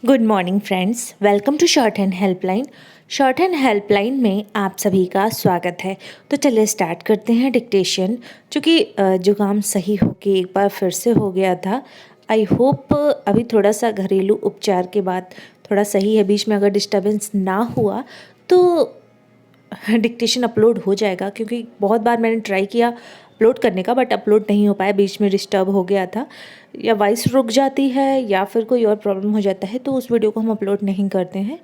Good morning friends, welcome to shorthand helpline. Shorthand helpline में आप सभी का स्वागत है। तो चलिए स्टार्ट करते हैं डिक्टेशन। चूँकि जुकाम सही होके एक बार फिर से हो गया था। आई होप अभी थोड़ा सा घरेलू उपचार के बाद थोड़ा सही है। बीच में अगर डिस्टर्बेंस ना हुआ तो डिक्टेशन अपलोड हो जाएगा, क्योंकि बहुत बार मैंने ट्राई किया अपलोड करने का बट अपलोड नहीं हो पाया। बीच में डिस्टर्ब हो गया था, या वॉइस रुक जाती है या फिर कोई और प्रॉब्लम हो जाता है, तो उस वीडियो को हम अपलोड नहीं करते हैं।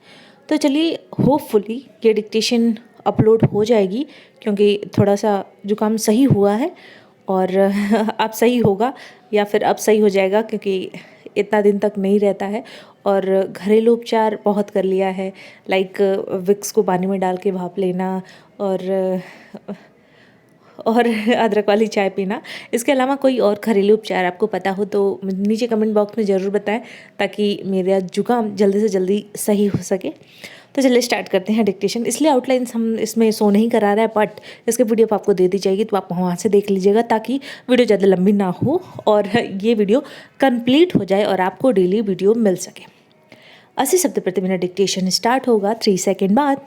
तो चलिए, होपफुली ये डिक्टेशन अपलोड हो जाएगी, क्योंकि थोड़ा सा जुकाम सही हुआ है और अब सही होगा या फिर अब सही हो जाएगा, क्योंकि इतना दिन तक नहीं रहता है। और घरेलू उपचार बहुत कर लिया है, लाइक विक्स को पानी में डाल के भाप लेना और अदरक वाली चाय पीना। इसके अलावा कोई और घरेलू उपचार आपको पता हो तो नीचे कमेंट बॉक्स में ज़रूर बताएं, ताकि मेरा जुकाम जल्दी से जल्दी सही हो सके। तो चलिए स्टार्ट करते हैं डिक्टेशन। इसलिए आउटलाइंस हम इसमें शो नहीं करा रहा है, बट इसके पीडीएफ आपको दे दी जाएगी, तो आप वहाँ से देख लीजिएगा, ताकि वीडियो ज़्यादा लंबी ना हो और ये वीडियो कंप्लीट हो जाए और आपको डेली वीडियो मिल सके। 80 शब्द प्रति मिनट डिक्टेशन स्टार्ट होगा 3 सेकेंड बाद।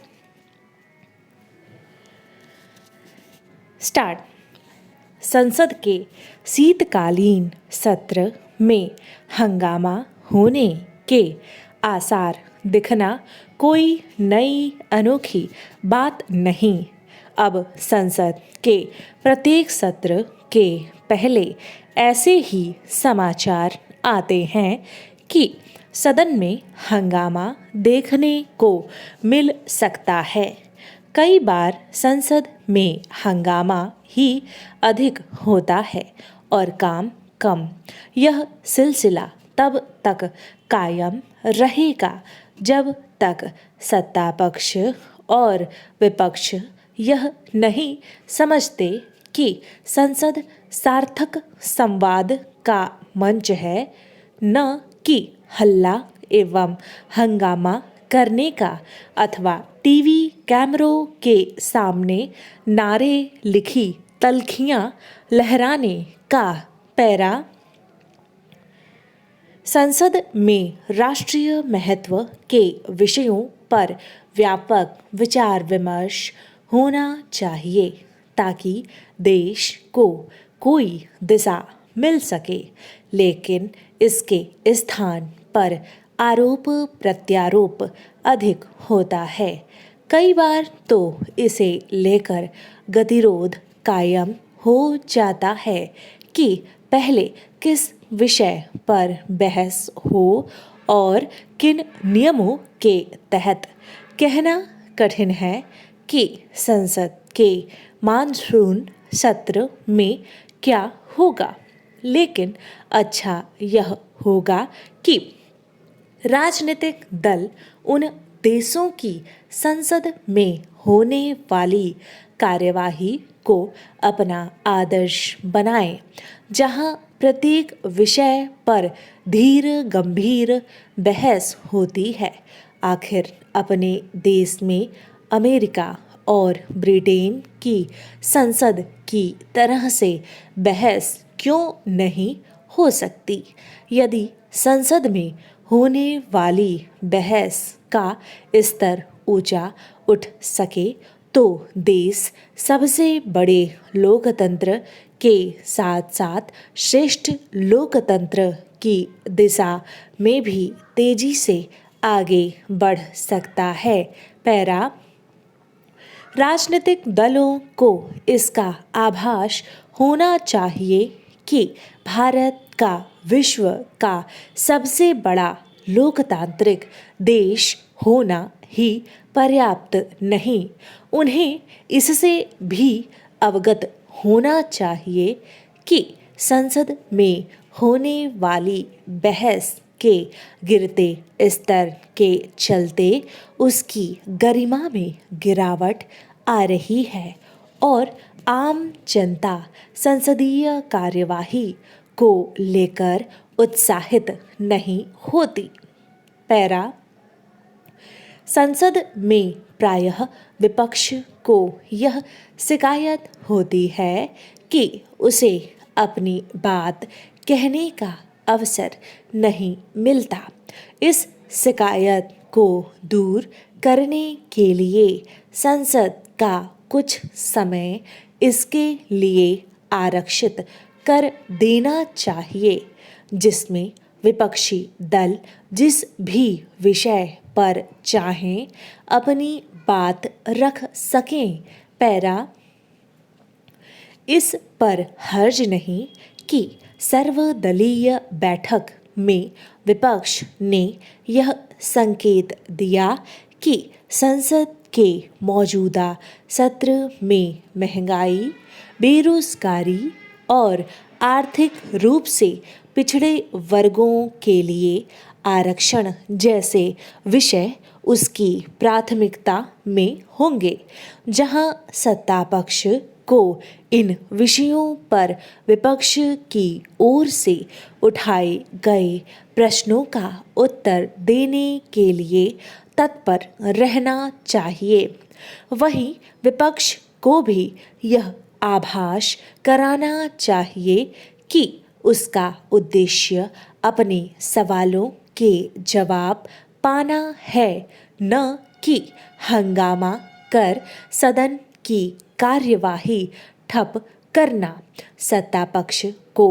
स्टार्ट। संसद के शीतकालीन सत्र में हंगामा होने के आसार दिखना कोई नई अनोखी बात नहीं। अब संसद के प्रत्येक सत्र के पहले ऐसे ही समाचार आते हैं कि सदन में हंगामा देखने को मिल सकता है। कई बार संसद में हंगामा ही अधिक होता है और काम कम। यह सिलसिला तब तक कायम रहेगा जब तक सत्ता पक्ष और विपक्ष यह नहीं समझते कि संसद सार्थक संवाद का मंच है, न कि हल्ला एवं हंगामा करने का अथवा टीवी कैमरों के सामने नारे लिखी तल्खियां लहराने का पैरा। संसद में राष्ट्रीय महत्व के विषयों पर व्यापक विचार विमर्श होना चाहिए, ताकि देश को कोई दिशा मिल सके। लेकिन इसके स्थान पर आरोप प्रत्यारोप अधिक होता है। कई बार तो इसे लेकर गतिरोध कायम हो जाता है कि पहले किस विषय पर बहस हो और किन नियमों के तहत। कहना कठिन है कि संसद के मानसून सत्र में क्या होगा, लेकिन अच्छा यह होगा कि राजनीतिक दल उन देशों की संसद में होने वाली कार्यवाही को अपना आदर्श बनाएं, जहां प्रत्येक विषय पर धीर गंभीर बहस होती है। आखिर अपने देश में अमेरिका और ब्रिटेन की संसद की तरह से बहस क्यों नहीं हो सकती? यदि संसद में होने वाली बहस का स्तर ऊंचा उठ सके तो देश सबसे बड़े लोकतंत्र के साथ साथ श्रेष्ठ लोकतंत्र की दिशा में भी तेजी से आगे बढ़ सकता है। पैरा। राजनीतिक दलों को इसका आभास होना चाहिए कि भारत का विश्व का सबसे बड़ा लोकतांत्रिक देश होना ही पर्याप्त नहीं। उन्हें इससे भी अवगत होना चाहिए कि संसद में होने वाली बहस के गिरते स्तर के चलते उसकी गरिमा में गिरावट आ रही है और आम जनता संसदीय कार्यवाही को लेकर उत्साहित नहीं होती। पैरा। संसद में प्रायः विपक्ष को यह शिकायत होती है कि उसे अपनी बात कहने का अवसर नहीं मिलता। इस शिकायत को दूर करने के लिए संसद का कुछ समय इसके लिए आरक्षित कर देना चाहिए, जिसमें विपक्षी दल जिस भी विषय पर चाहें अपनी बात रख सकें। पैरा, इस पर हर्ज नहीं कि सर्वदलीय बैठक में विपक्ष ने यह संकेत दिया कि संसद के मौजूदा सत्र में महंगाई, बेरोजगारी और आर्थिक रूप से पिछड़े वर्गों के लिए आरक्षण जैसे विषय उसकी प्राथमिकता में होंगे। जहां सत्तापक्ष को इन विषयों पर विपक्ष की ओर से उठाए गए प्रश्नों का उत्तर देने के लिए तत्पर रहना चाहिए, वहीं विपक्ष को भी यह आभास कराना चाहिए कि उसका उद्देश्य अपने सवालों के जवाब पाना है, न कि हंगामा कर सदन की कार्यवाही ठप करना। सत्तापक्ष को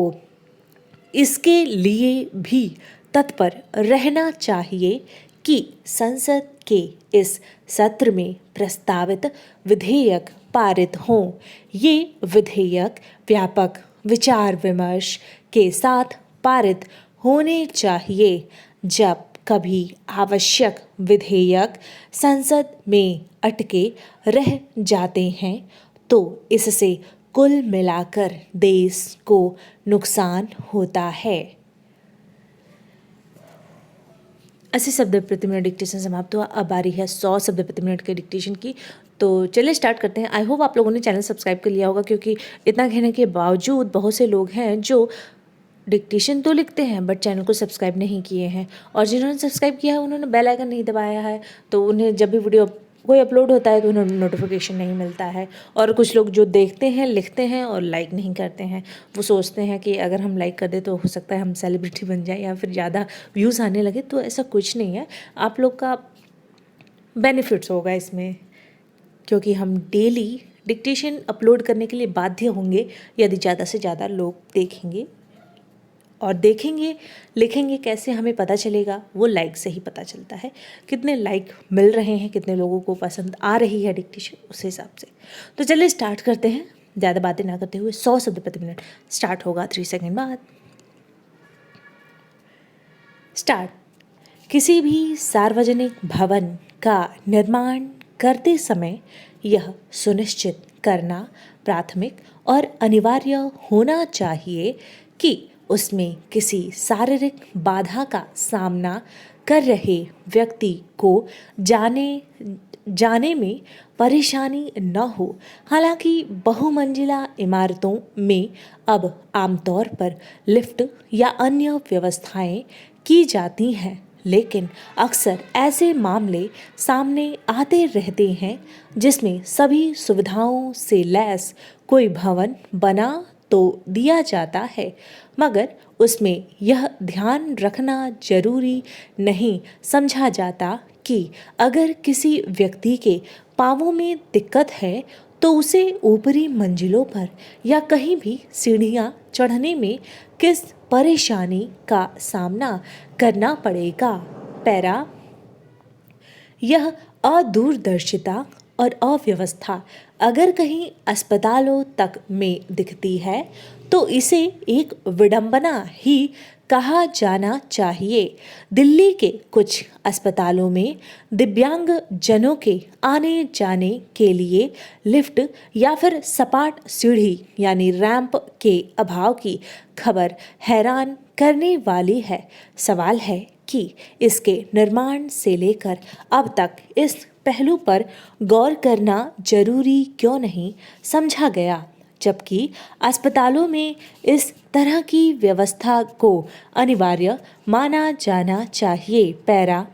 इसके लिए भी तत्पर रहना चाहिए कि संसद के इस सत्र में प्रस्तावित विधेयक पारित हों। ये विधेयक व्यापक विचार विमर्श के साथ पारित होने चाहिए। जब कभी आवश्यक विधेयक संसद में अटके रह जाते हैं तो इससे कुल मिलाकर देश को नुकसान होता है। 80 शब्द प्रति मिनट डिक्टेशन समाप्त हुआ। अब बारी है 100 शब्द प्रति मिनट के डिक्टेशन की। तो चलिए स्टार्ट करते हैं। आई होप आप लोगों ने चैनल सब्सक्राइब कर लिया होगा, क्योंकि इतना कहने के बावजूद बहुत से लोग हैं जो डिक्टेशन तो लिखते हैं बट चैनल को सब्सक्राइब नहीं किए हैं, और जिन्होंने सब्सक्राइब किया है उन्होंने बेल आइकन नहीं दबाया है, तो उन्हें जब भी वीडियो कोई अपलोड होता है तो उन्हें नोटिफिकेशन नहीं मिलता है। और कुछ लोग जो देखते हैं, लिखते हैं और लाइक नहीं करते हैं। वो सोचते हैं कि अगर हम लाइक कर दें तो हो सकता है हम सेलिब्रिटी बन जाए या फिर ज़्यादा व्यूज़ आने लगे। तो ऐसा कुछ नहीं है, आप लोग का बेनिफिट्स होगा इसमें, क्योंकि हम डेली डिक्टेशन अपलोड करने के लिए बाध्य होंगे यदि ज़्यादा से ज़्यादा लोग देखेंगे। और देखेंगे लिखेंगे कैसे हमें पता चलेगा? वो लाइक से ही पता चलता है। कितने लाइक मिल रहे हैं, कितने लोगों को पसंद आ रही है डिक्टेशन, उस हिसाब से। तो चलिए स्टार्ट करते हैं, ज़्यादा बातें ना करते हुए। 100 शब्द प्रति मिनट स्टार्ट होगा 3 सेकेंड बाद। स्टार्ट। किसी भी सार्वजनिक भवन का निर्माण करते समय यह सुनिश्चित करना प्राथमिक और अनिवार्य होना चाहिए कि उसमें किसी शारीरिक बाधा का सामना कर रहे व्यक्ति को जाने में परेशानी न हो। हालांकि बहुमंजिला इमारतों में अब आमतौर पर लिफ्ट या अन्य व्यवस्थाएं की जाती हैं, लेकिन अक्सर ऐसे मामले सामने आते रहते हैं जिसमें सभी सुविधाओं से लैस कोई भवन बना तो दिया जाता है, मगर उसमें यह ध्यान रखना जरूरी नहीं समझा जाता कि अगर किसी व्यक्ति के पाँवों में दिक्कत है तो उसे ऊपरी मंजिलों पर या कहीं भी सीढ़ियाँ चढ़ने में किस परेशानी का सामना करना पड़ेगा। पैरा, यह अदूरदर्शिता और अव्यवस्था अगर कहीं अस्पतालों तक में दिखती है तो इसे एक विडंबना ही कहा जाना चाहिए। दिल्ली के कुछ अस्पतालों में दिव्यांग जनों के आने जाने के लिए लिफ्ट या फिर सपाट सीढ़ी यानी रैंप के अभाव की खबर हैरान करने वाली है। सवाल है कि इसके निर्माण से लेकर अब तक इस पहलू पर गौर करना जरूरी क्यों नहीं समझा गया, जबकि अस्पतालों में इस तरह की व्यवस्था को अनिवार्य माना जाना चाहिए। पैरा,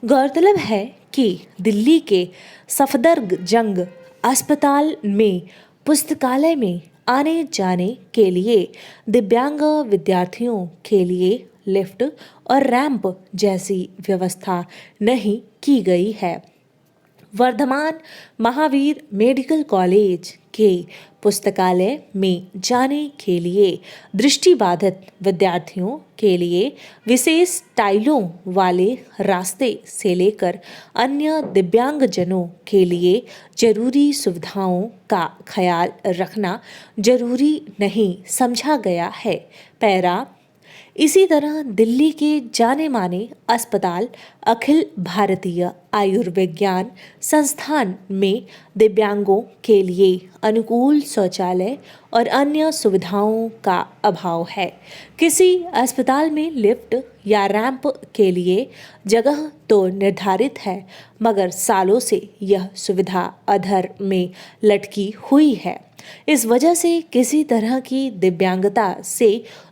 गौरतलब है कि दिल्ली के सफदरजंग अस्पताल में पुस्तकालय में आने जाने के लिए दिव्यांग विद्यार्थियों के लिए लिफ्ट और रैंप जैसी व्यवस्था नहीं की गई है। वर्धमान महावीर मेडिकल कॉलेज के पुस्तकालय में जाने के लिए दृष्टिबाधित विद्यार्थियों के लिए विशेष टाइलों वाले रास्ते से लेकर अन्य दिव्यांगजनों के लिए जरूरी सुविधाओं का ख्याल रखना जरूरी नहीं समझा गया है। पैरा इसी तरह दिल्ली के जाने माने अस्पताल अखिल भारतीय आयुर्विज्ञान संस्थान में दिव्यांगों के लिए अनुकूल शौचालय और अन्य सुविधाओं का अभाव है। किसी अस्पताल में लिफ्ट या रैंप के लिए जगह तो निर्धारित है, मगर सालों से यह सुविधा अधर में लटकी हुई है। इस वजह से किसी तरह की दिव्यांगता से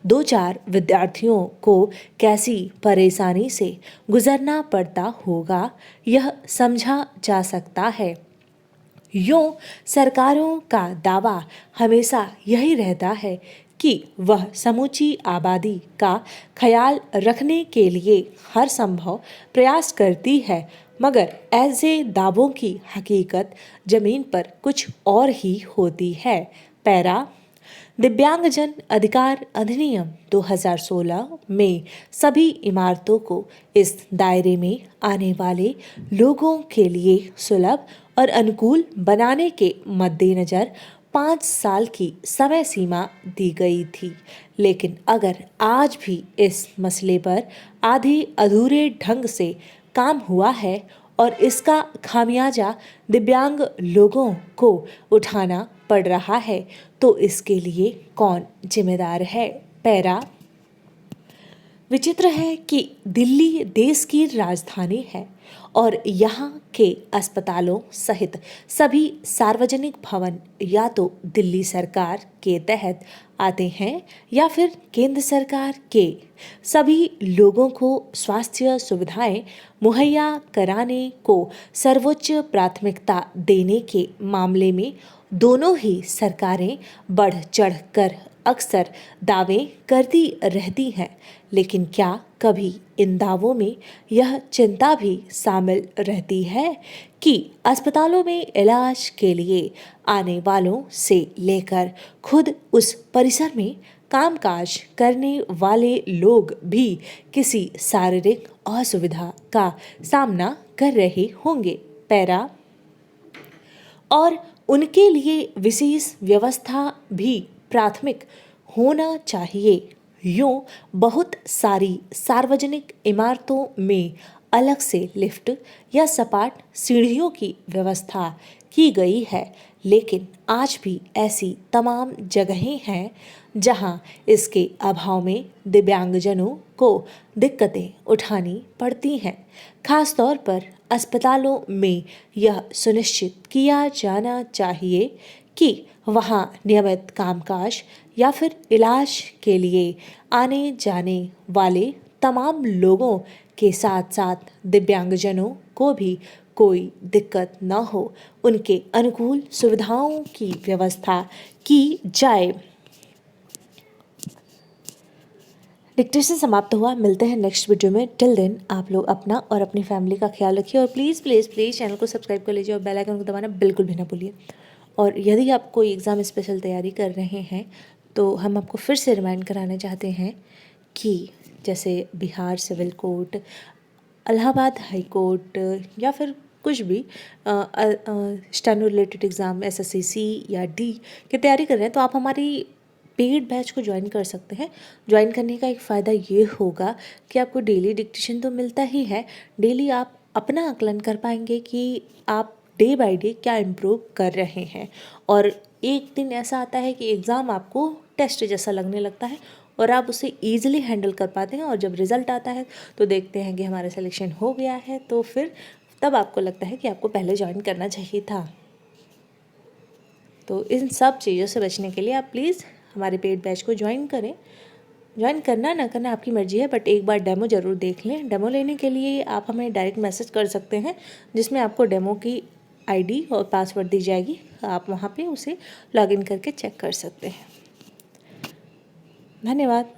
दो चार विद्यार्थियों को कैसी परेशानी से गुजरना पड़ता होगा, यह समझा जा सकता है। यूं सरकारों का दावा हमेशा यही रहता है कि वह समूची आबादी का ख्याल रखने के लिए हर संभव प्रयास करती है, मगर ऐसे दावों की हकीकत जमीन पर कुछ और ही होती है। पैरा दिव्यांगजन अधिकार अधिनियम 2016 में सभी इमारतों को इस दायरे में आने वाले लोगों के लिए सुलभ और अनुकूल बनाने के मद्देनज़र 5 साल की समय सीमा दी गई थी। लेकिन अगर आज भी इस मसले पर आधे अधूरे ढंग से काम हुआ है और इसका खामियाजा दिव्यांग लोगों को उठाना पड़ रहा है, तो इसके लिए कौन जिम्मेदार है। पैरा विचित्र है कि दिल्ली देश की राजधानी है और यहाँ के अस्पतालों सहित सभी सार्वजनिक भवन या तो दिल्ली सरकार के तहत आते हैं या फिर केंद्र सरकार के। सभी लोगों को स्वास्थ्य सुविधाएं मुहैया कराने को सर्वोच्च प्राथमिकता देने के मामले में दोनों ही सरकारें बढ़ चढ़कर अक्सर दावे करती रहती हैं, लेकिन क्या कभी इन दावों में यह चिंता भी शामिल रहती है कि अस्पतालों में इलाज के लिए आने वालों से लेकर खुद उस परिसर में कामकाज करने वाले लोग भी किसी शारीरिक असुविधा का सामना कर रहे होंगे। पैरा और उनके लिए विशेष व्यवस्था भी प्राथमिक होना चाहिए। यूं बहुत सारी सार्वजनिक इमारतों में अलग से लिफ्ट या सपाट सीढ़ियों की व्यवस्था की गई है, लेकिन आज भी ऐसी तमाम जगहें हैं जहां इसके अभाव में दिव्यांगजनों को दिक्कतें उठानी पड़ती हैं। खासतौर पर अस्पतालों में यह सुनिश्चित किया जाना चाहिए कि वहाँ नियमित कामकाज या फिर इलाज के लिए आने जाने वाले तमाम लोगों के साथ साथ दिव्यांगजनों को भी कोई दिक्कत न हो, उनके अनुकूल सुविधाओं की व्यवस्था की जाए। डिक्टेशन समाप्त हुआ। मिलते हैं नेक्स्ट वीडियो में। टिल देन आप लोग अपना और अपनी फैमिली का ख्याल रखिए और प्लीज़ प्लीज़ प्लीज़ चैनल को सब्सक्राइब कर लीजिए और बेल आइकन को दबाना बिल्कुल भी ना भूलिए। और यदि आप कोई एग्ज़ाम स्पेशल तैयारी कर रहे हैं तो हम आपको फिर से रिमाइंड कराना चाहते हैं कि जैसे Bihar civil court, Allahabad high court या फिर कुछ भी स्टेनो रिलेटेड एग्ज़ाम SSC या D की तैयारी कर रहे हैं तो आप हमारी पेड बैच को ज्वाइन कर सकते हैं। ज्वाइन करने का एक फ़ायदा ये होगा कि आपको डेली डिक्टेशन तो मिलता ही है, डेली आप अपना आकलन कर पाएंगे कि आप डे बाय डे क्या इम्प्रूव कर रहे हैं। और एक दिन ऐसा आता है कि एग्ज़ाम आपको टेस्ट जैसा लगने लगता है और आप उसे ईजिली हैंडल कर पाते हैं, और जब रिज़ल्ट आता है तो देखते हैं कि हमारा सिलेक्शन हो गया है, तो फिर तब आपको लगता है कि आपको पहले ज्वाइन करना चाहिए था। तो इन सब चीज़ों से बचने के लिए आप प्लीज़ हमारे पेड बैच को ज्वाइन करें। ज्वाइन करना ना करना आपकी मर्ज़ी है, बट एक बार डेमो ज़रूर देख लें। डेमो लेने के लिए आप हमें डायरेक्ट मैसेज कर सकते हैं, जिसमें आपको डेमो की ID और पासवर्ड दी जाएगी। आप वहाँ पे उसे लॉगिन करके चेक कर सकते हैं। धन्यवाद।